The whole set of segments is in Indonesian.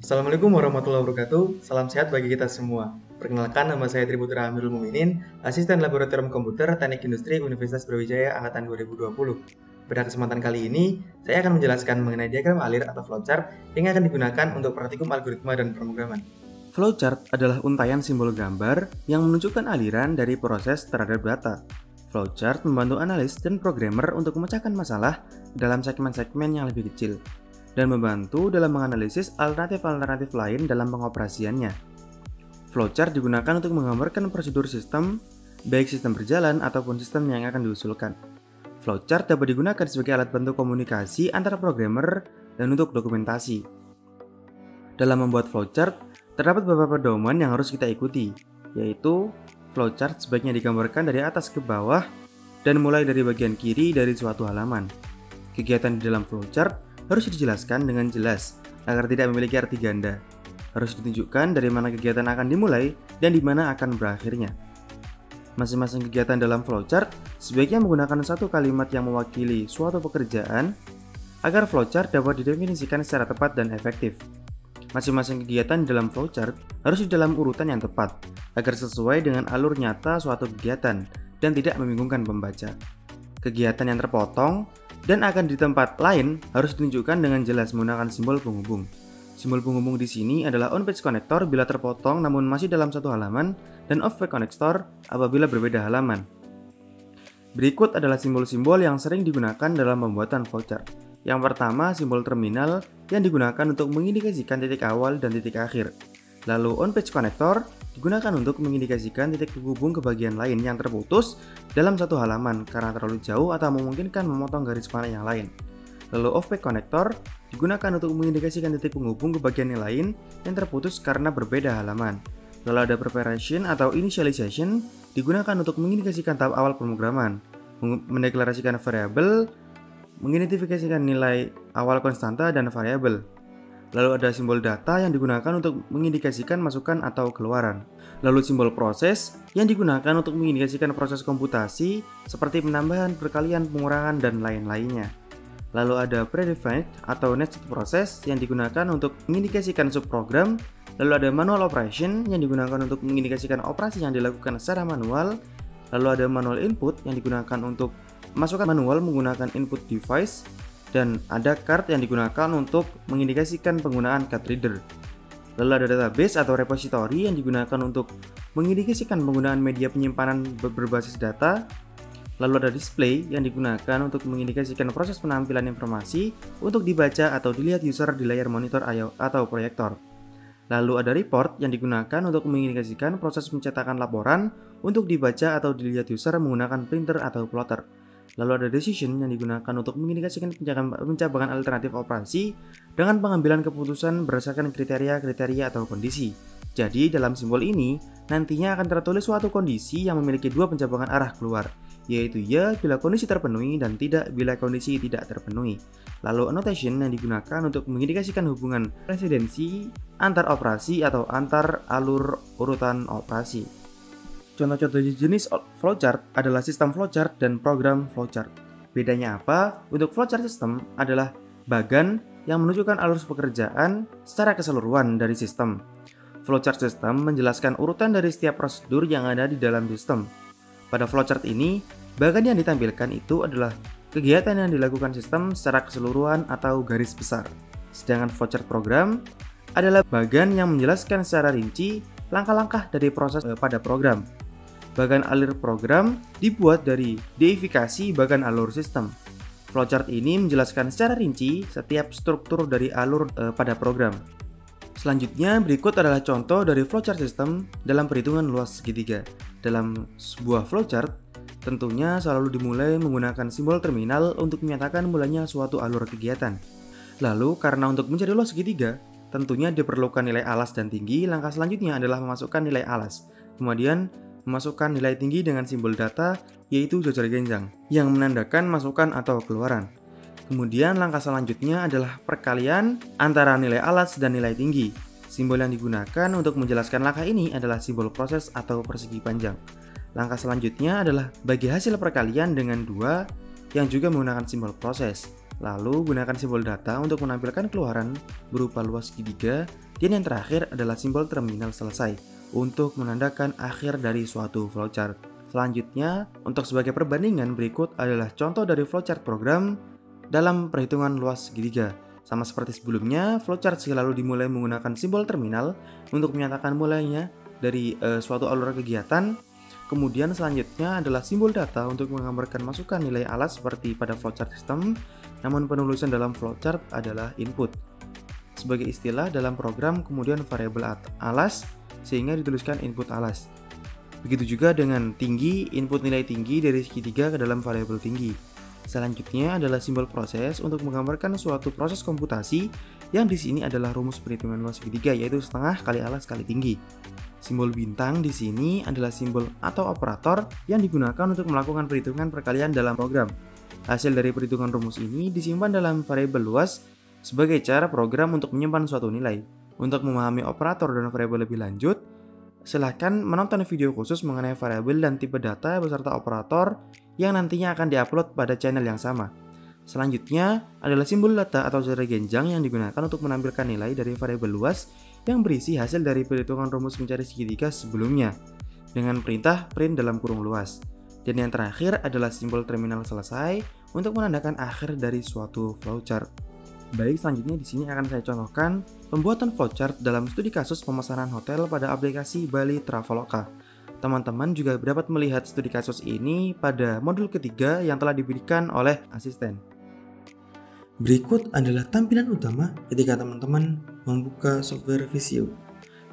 Assalamualaikum warahmatullahi wabarakatuh. Salam sehat bagi kita semua. Perkenalkan, nama saya Triputra Amirul Mukminin, Asisten Laboratorium Komputer Teknik Industri Universitas Brawijaya Angkatan 2020. Pada kesempatan kali ini, saya akan menjelaskan mengenai diagram alir atau flowchart yang akan digunakan untuk praktikum algoritma dan pemrograman. Flowchart adalah untaian simbol gambar yang menunjukkan aliran dari proses terhadap data. Flowchart membantu analis dan programmer untuk memecahkan masalah dalam segmen-segmen yang lebih kecil dan membantu dalam menganalisis alternatif-alternatif lain dalam pengoperasiannya. Flowchart digunakan untuk menggambarkan prosedur sistem, baik sistem berjalan ataupun sistem yang akan diusulkan. Flowchart dapat digunakan sebagai alat bantu komunikasi antara programmer dan untuk dokumentasi. Dalam membuat flowchart, terdapat beberapa pedoman yang harus kita ikuti, yaitu flowchart sebaiknya digambarkan dari atas ke bawah dan mulai dari bagian kiri dari suatu halaman. Kegiatan di dalam flowchart harus dijelaskan dengan jelas agar tidak memiliki arti ganda. Harus ditunjukkan dari mana kegiatan akan dimulai dan di mana akan berakhirnya. Masing-masing kegiatan dalam flowchart sebaiknya menggunakan satu kalimat yang mewakili suatu pekerjaan agar flowchart dapat didefinisikan secara tepat dan efektif. Masing-masing kegiatan di dalam flowchart harus di dalam urutan yang tepat agar sesuai dengan alur nyata suatu kegiatan dan tidak membingungkan pembaca. Kegiatan yang terpotong dan akan di tempat lain harus ditunjukkan dengan jelas menggunakan simbol penghubung. Simbol penghubung di sini adalah on-page connector bila terpotong namun masih dalam satu halaman dan off-page connector apabila berbeda halaman. Berikut adalah simbol-simbol yang sering digunakan dalam pembuatan flowchart. Yang pertama, simbol terminal yang digunakan untuk mengindikasikan titik awal dan titik akhir. Lalu on-page connector digunakan untuk mengindikasikan titik penghubung ke bagian lain yang terputus dalam satu halaman karena terlalu jauh atau memungkinkan memotong garis panah yang lain. Lalu off-page connector digunakan untuk mengindikasikan titik penghubung ke bagian yang lain yang terputus karena berbeda halaman. Lalu ada preparation atau initialization digunakan untuk mengindikasikan tahap awal pemrograman, mendeklarasikan variabel, mengidentifikasikan nilai awal konstanta dan variabel. Lalu ada simbol data yang digunakan untuk mengindikasikan masukan atau keluaran. Lalu simbol proses yang digunakan untuk mengindikasikan proses komputasi seperti penambahan, perkalian, pengurangan, dan lain-lainnya. Lalu ada predefined atau nested process yang digunakan untuk mengindikasikan subprogram. Lalu ada manual operation yang digunakan untuk mengindikasikan operasi yang dilakukan secara manual. Lalu ada manual input yang digunakan untuk masukkan manual menggunakan input device. Dan ada card yang digunakan untuk mengindikasikan penggunaan card reader. Lalu ada database atau repository yang digunakan untuk mengindikasikan penggunaan media penyimpanan berbasis data. Lalu ada display yang digunakan untuk mengindikasikan proses penampilan informasi untuk dibaca atau dilihat user di layar monitor atau proyektor. Lalu ada report yang digunakan untuk mengindikasikan proses pencetakan laporan untuk dibaca atau dilihat user menggunakan printer atau plotter. Lalu ada decision yang digunakan untuk mengindikasikan pencabangan alternatif operasi dengan pengambilan keputusan berdasarkan kriteria atau kondisi. Jadi dalam simbol ini nantinya akan tertulis suatu kondisi yang memiliki dua pencabangan arah keluar, yaitu ya bila kondisi terpenuhi dan tidak bila kondisi tidak terpenuhi. Lalu annotation yang digunakan untuk mengindikasikan hubungan presidensi antar operasi atau antar alur urutan operasi. Contoh-contoh jenis flowchart adalah sistem flowchart dan program flowchart. Bedanya apa? Untuk flowchart system adalah bagan yang menunjukkan alur pekerjaan secara keseluruhan dari sistem. Flowchart system menjelaskan urutan dari setiap prosedur yang ada di dalam sistem. Pada flowchart ini, bagan yang ditampilkan itu adalah kegiatan yang dilakukan sistem secara keseluruhan atau garis besar. Sedangkan flowchart program adalah bagan yang menjelaskan secara rinci langkah-langkah dari proses pada program. Bagan alir program dibuat dari deifikasi bagan alur sistem. Flowchart ini menjelaskan secara rinci setiap struktur dari alur pada program. Selanjutnya berikut adalah contoh dari flowchart system dalam perhitungan luas segitiga. Dalam sebuah flowchart tentunya selalu dimulai menggunakan simbol terminal untuk menyatakan mulanya suatu alur kegiatan. Lalu karena untuk mencari luas segitiga tentunya diperlukan nilai alas dan tinggi. Langkah selanjutnya adalah memasukkan nilai alas. Kemudian memasukkan nilai tinggi dengan simbol data yaitu jajar genjang yang menandakan masukan atau keluaran. Kemudian langkah selanjutnya adalah perkalian antara nilai alas dan nilai tinggi. Simbol yang digunakan untuk menjelaskan langkah ini adalah simbol proses atau persegi panjang. Langkah selanjutnya adalah bagi hasil perkalian dengan 2 yang juga menggunakan simbol proses. Lalu gunakan simbol data untuk menampilkan keluaran berupa luas segitiga Dan yang terakhir adalah simbol terminal selesai untuk menandakan akhir dari suatu flowchart. Selanjutnya, untuk sebagai perbandingan berikut adalah contoh dari flowchart program dalam perhitungan luas segitiga. Sama seperti sebelumnya, flowchart selalu dimulai menggunakan simbol terminal untuk menyatakan mulainya dari suatu alur kegiatan. Kemudian selanjutnya adalah simbol data untuk menggambarkan masukan nilai alas seperti pada flowchart system, namun penulisan dalam flowchart adalah input. Sebagai istilah dalam program kemudian variabel alas sehingga dituliskan input alas. Begitu juga dengan tinggi, input nilai tinggi dari segitiga ke dalam variabel tinggi. Selanjutnya adalah simbol proses untuk menggambarkan suatu proses komputasi yang di sini adalah rumus perhitungan luas segitiga yaitu setengah kali alas kali tinggi. Simbol bintang di sini adalah simbol atau operator yang digunakan untuk melakukan perhitungan perkalian dalam program. Hasil dari perhitungan rumus ini disimpan dalam variabel luas sebagai cara program untuk menyimpan suatu nilai. Untuk memahami operator dan variabel lebih lanjut, silahkan menonton video khusus mengenai variabel dan tipe data beserta operator yang nantinya akan diupload pada channel yang sama. Selanjutnya adalah simbol data atau zero genjang yang digunakan untuk menampilkan nilai dari variabel luas yang berisi hasil dari perhitungan rumus mencari segitiga sebelumnya dengan perintah print dalam kurung luas. Dan yang terakhir adalah simbol terminal selesai untuk menandakan akhir dari suatu flowchart. Baik, selanjutnya di sini akan saya contohkan pembuatan flowchart dalam studi kasus pemesanan hotel pada aplikasi Bali Traveloka. Teman-teman juga dapat melihat studi kasus ini pada modul ketiga yang telah diberikan oleh asisten. Berikut adalah tampilan utama ketika teman-teman membuka software Visio.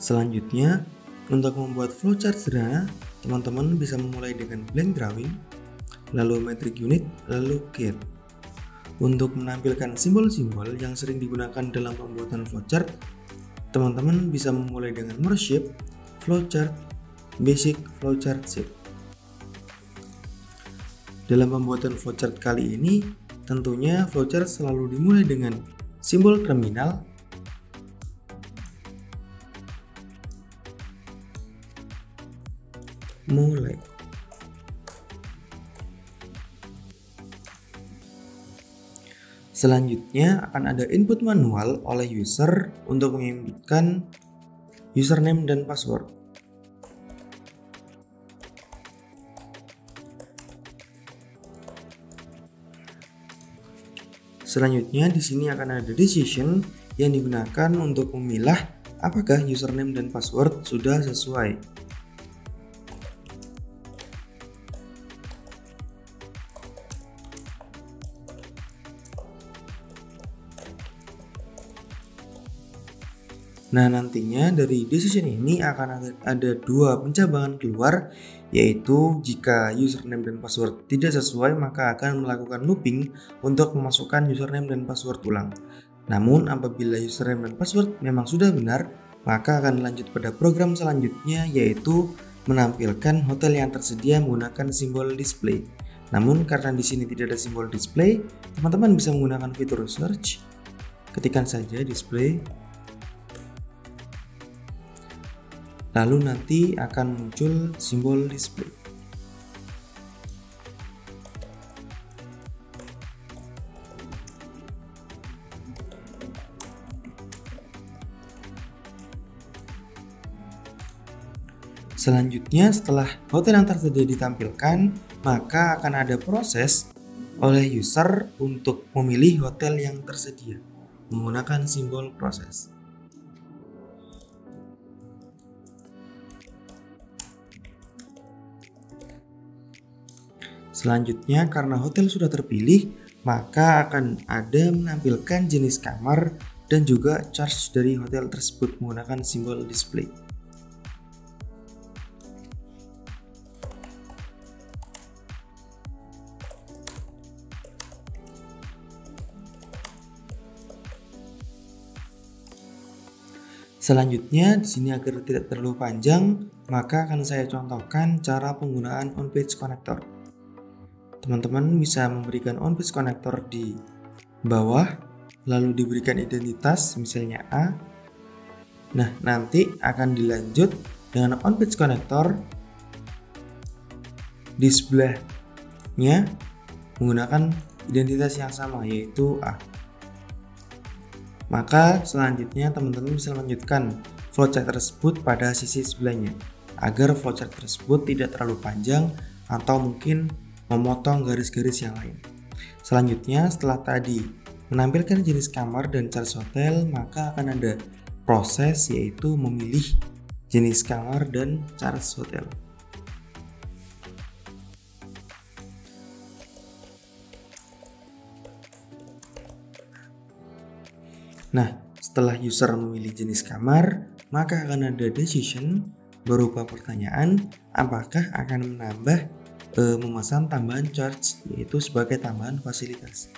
Selanjutnya, untuk membuat flowchart sederhana, teman-teman bisa memulai dengan blank drawing, lalu metric unit, lalu get. Untuk menampilkan simbol-simbol yang sering digunakan dalam pembuatan flowchart, teman-teman bisa memulai dengan more shape, flowchart, basic, flowchart shape. Dalam pembuatan flowchart kali ini, tentunya flowchart selalu dimulai dengan simbol terminal, mulai. Selanjutnya akan ada input manual oleh user untuk menginputkan username dan password. Selanjutnya di sini akan ada decision yang digunakan untuk memilah apakah username dan password sudah sesuai. Nah, nantinya dari decision ini akan ada dua pencabangan keluar, yaitu jika username dan password tidak sesuai maka akan melakukan looping untuk memasukkan username dan password ulang. Namun apabila username dan password memang sudah benar, maka akan lanjut pada program selanjutnya, yaitu menampilkan hotel yang tersedia menggunakan simbol display. Namun karena di sini tidak ada simbol display, teman-teman bisa menggunakan fitur search. Ketikkan saja display. Lalu nanti akan muncul simbol display. Selanjutnya setelah hotel yang tersedia ditampilkan, maka akan ada proses oleh user untuk memilih hotel yang tersedia menggunakan simbol proses. Selanjutnya karena hotel sudah terpilih, maka akan ada menampilkan jenis kamar dan juga charge dari hotel tersebut menggunakan simbol display. Selanjutnya di sini agar tidak terlalu panjang, maka akan saya contohkan cara penggunaan on-page connector. Teman-teman bisa memberikan on-page connector di bawah, lalu diberikan identitas misalnya A. Nah, nanti akan dilanjut dengan on-page connector di sebelahnya menggunakan identitas yang sama, yaitu A. Maka selanjutnya teman-teman bisa melanjutkan flowchart tersebut pada sisi sebelahnya agar flowchart tersebut tidak terlalu panjang atau mungkin memotong garis-garis yang lain. Selanjutnya setelah tadi menampilkan jenis kamar dan charge hotel, maka akan ada proses yaitu memilih jenis kamar dan charge hotel. Nah, setelah user memilih jenis kamar, maka akan ada decision berupa pertanyaan apakah akan menambah memesan tambahan charge, yaitu sebagai tambahan fasilitas.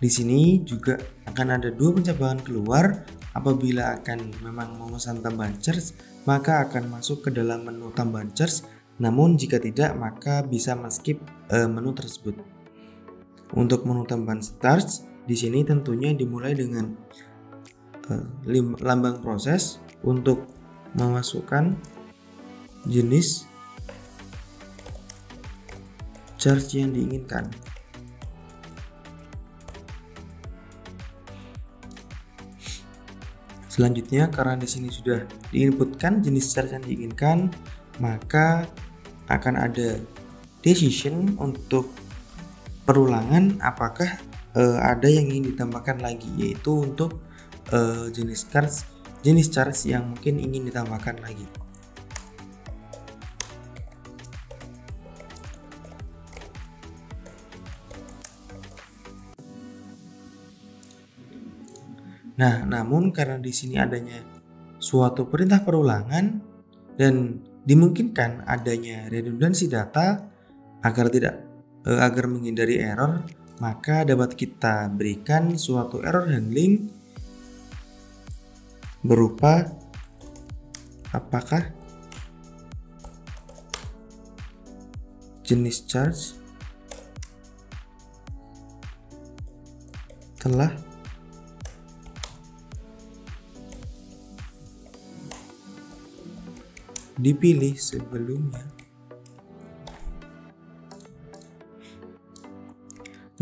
Di sini juga akan ada dua pencabulan keluar. Apabila akan memang memesan tambahan charge, maka akan masuk ke dalam menu tambahan charge. Namun jika tidak, maka bisa men-skip menu tersebut. Untuk menu tambahan charge, di sini tentunya dimulai dengan lambang proses untuk memasukkan jenis charge yang diinginkan. Selanjutnya, karena di sini sudah diinputkan jenis charge yang diinginkan, maka akan ada decision untuk perulangan apakah ada yang ingin ditambahkan lagi, yaitu untuk jenis charge yang mungkin ingin ditambahkan lagi. Nah, namun karena di sini adanya suatu perintah perulangan dan dimungkinkan adanya redundansi data agar menghindari error, maka dapat kita berikan suatu error handling berupa apakah jenis charge telah dipilih sebelumnya.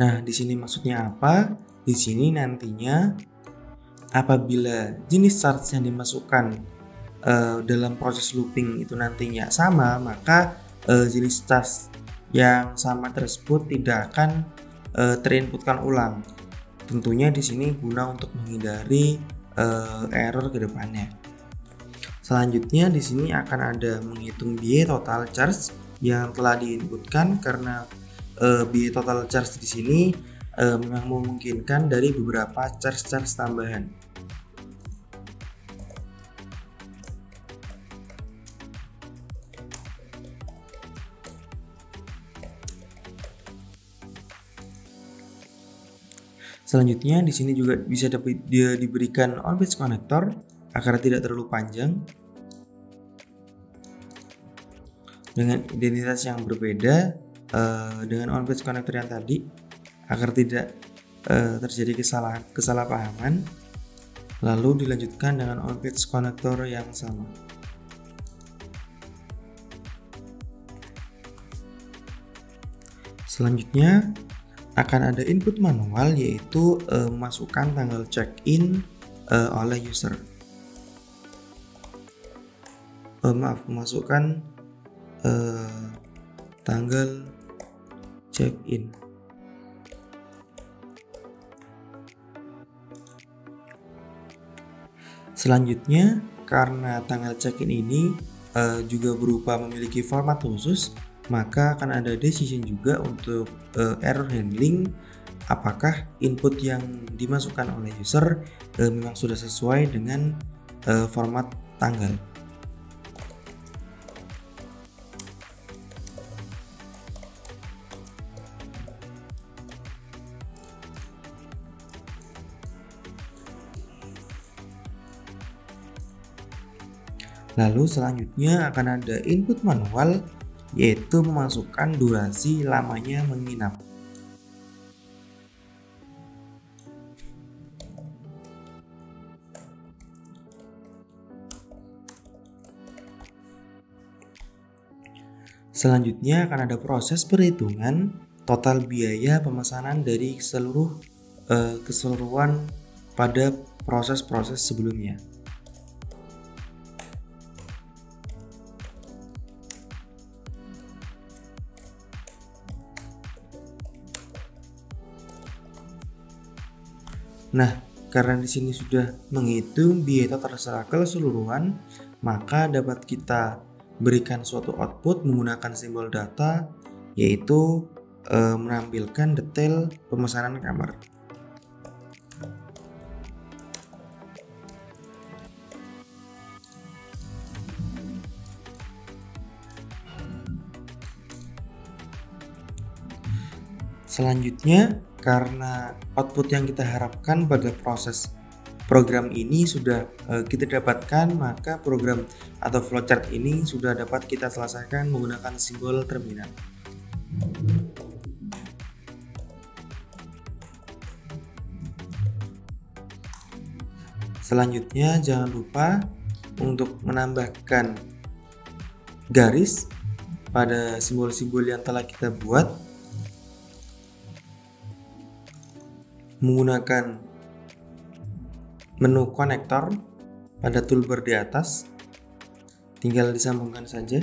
Nah, di sini maksudnya apa? Di sini nantinya apabila jenis charge yang dimasukkan dalam proses looping itu nantinya sama, maka jenis charge yang sama tersebut tidak akan terinputkan ulang. Tentunya di sini guna untuk menghindari error ke depannya. Selanjutnya di sini akan ada menghitung biaya total charge yang telah diinputkan, karena biaya total charge di sini memang memungkinkan dari beberapa charge tambahan. Selanjutnya di sini juga bisa diberikan on-page connector agar tidak terlalu panjang dengan identitas yang berbeda dengan on-page connector yang tadi, agar tidak terjadi kesalahpahaman. Lalu dilanjutkan dengan on-page connector yang sama. Selanjutnya akan ada input manual, yaitu memasukkan tanggal check-in oleh user. Memasukkan tanggal check-in. Selanjutnya, karena tanggal check-in ini juga berupa memiliki format khusus, maka akan ada decision juga untuk error handling apakah input yang dimasukkan oleh user memang sudah sesuai dengan format tanggal. Lalu selanjutnya akan ada input manual, yaitu memasukkan durasi lamanya menginap. Selanjutnya akan ada proses perhitungan total biaya pemesanan dari keseluruhan pada proses-proses sebelumnya. Nah, karena di sini sudah menghitung biaya total keseluruhan, maka dapat kita berikan suatu output menggunakan simbol data, yaitu menampilkan detail pemesanan kamar. Selanjutnya, karena output yang kita harapkan pada proses program ini sudah kita dapatkan, maka program atau flowchart ini sudah dapat kita selesaikan menggunakan simbol terminal. Selanjutnya, jangan lupa untuk menambahkan garis pada simbol-simbol yang telah kita buat menggunakan menu konektor pada toolbar di atas, tinggal disambungkan saja.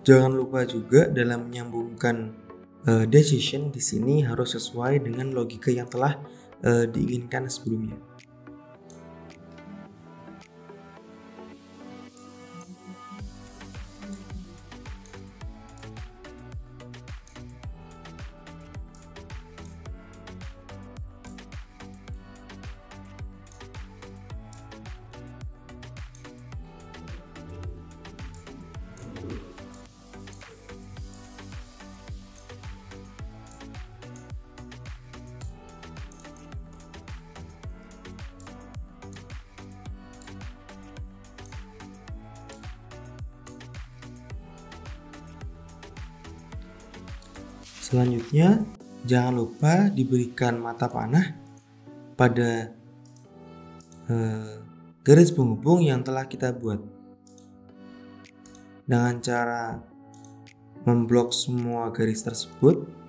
Jangan lupa juga dalam menyambungkan decision di sini harus sesuai dengan logika yang telah diinginkan sebelumnya. Selanjutnya, jangan lupa diberikan mata panah pada garis penghubung yang telah kita buat. Dengan cara memblok semua garis tersebut,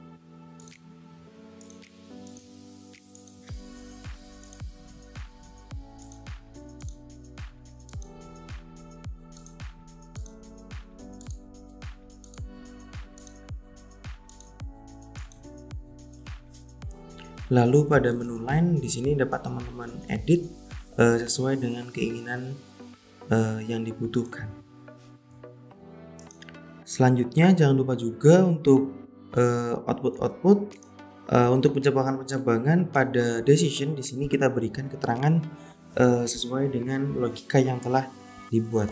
lalu pada menu line di sini dapat teman-teman edit sesuai dengan keinginan yang dibutuhkan. Selanjutnya jangan lupa juga untuk output untuk pencabangan pada decision di sini kita berikan keterangan sesuai dengan logika yang telah dibuat.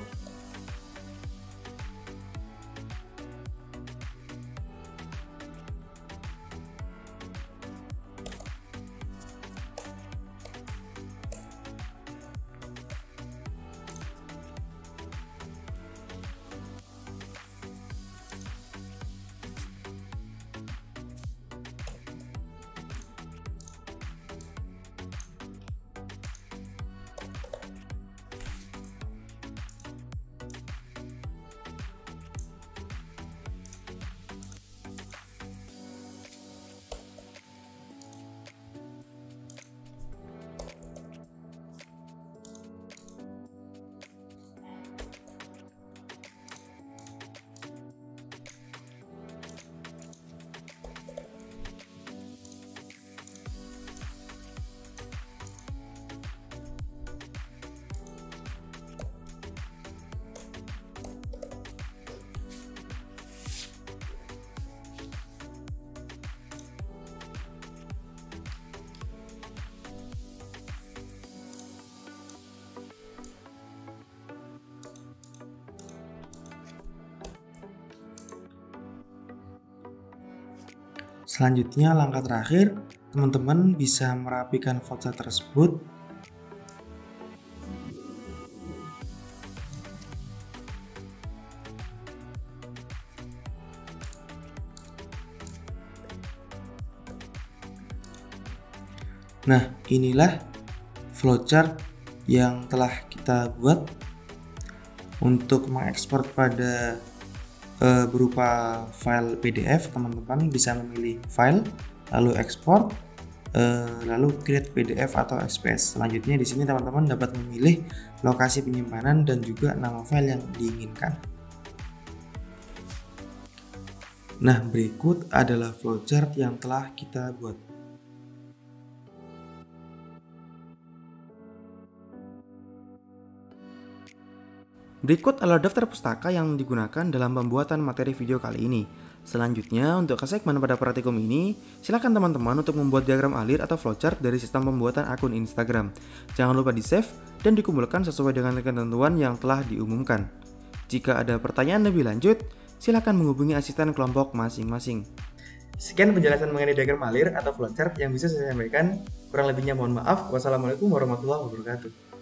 Selanjutnya, langkah terakhir, teman-teman bisa merapikan flowchart tersebut. Nah, inilah flowchart yang telah kita buat. Untuk mengekspor pada berupa file PDF, teman-teman bisa memilih file, lalu ekspor, lalu create PDF atau XPS. Selanjutnya di sini teman-teman dapat memilih lokasi penyimpanan dan juga nama file yang diinginkan. Nah, berikut adalah flowchart yang telah kita buat. Berikut adalah daftar pustaka yang digunakan dalam pembuatan materi video kali ini. Selanjutnya, untuk ke segmen pada praktikum ini, silakan teman-teman untuk membuat diagram alir atau flowchart dari sistem pembuatan akun Instagram. Jangan lupa di-save dan dikumpulkan sesuai dengan ketentuan yang telah diumumkan. Jika ada pertanyaan lebih lanjut, silakan menghubungi asisten kelompok masing-masing. Sekian penjelasan mengenai diagram alir atau flowchart yang bisa saya sampaikan. Kurang lebihnya mohon maaf. Wassalamualaikum warahmatullahi wabarakatuh.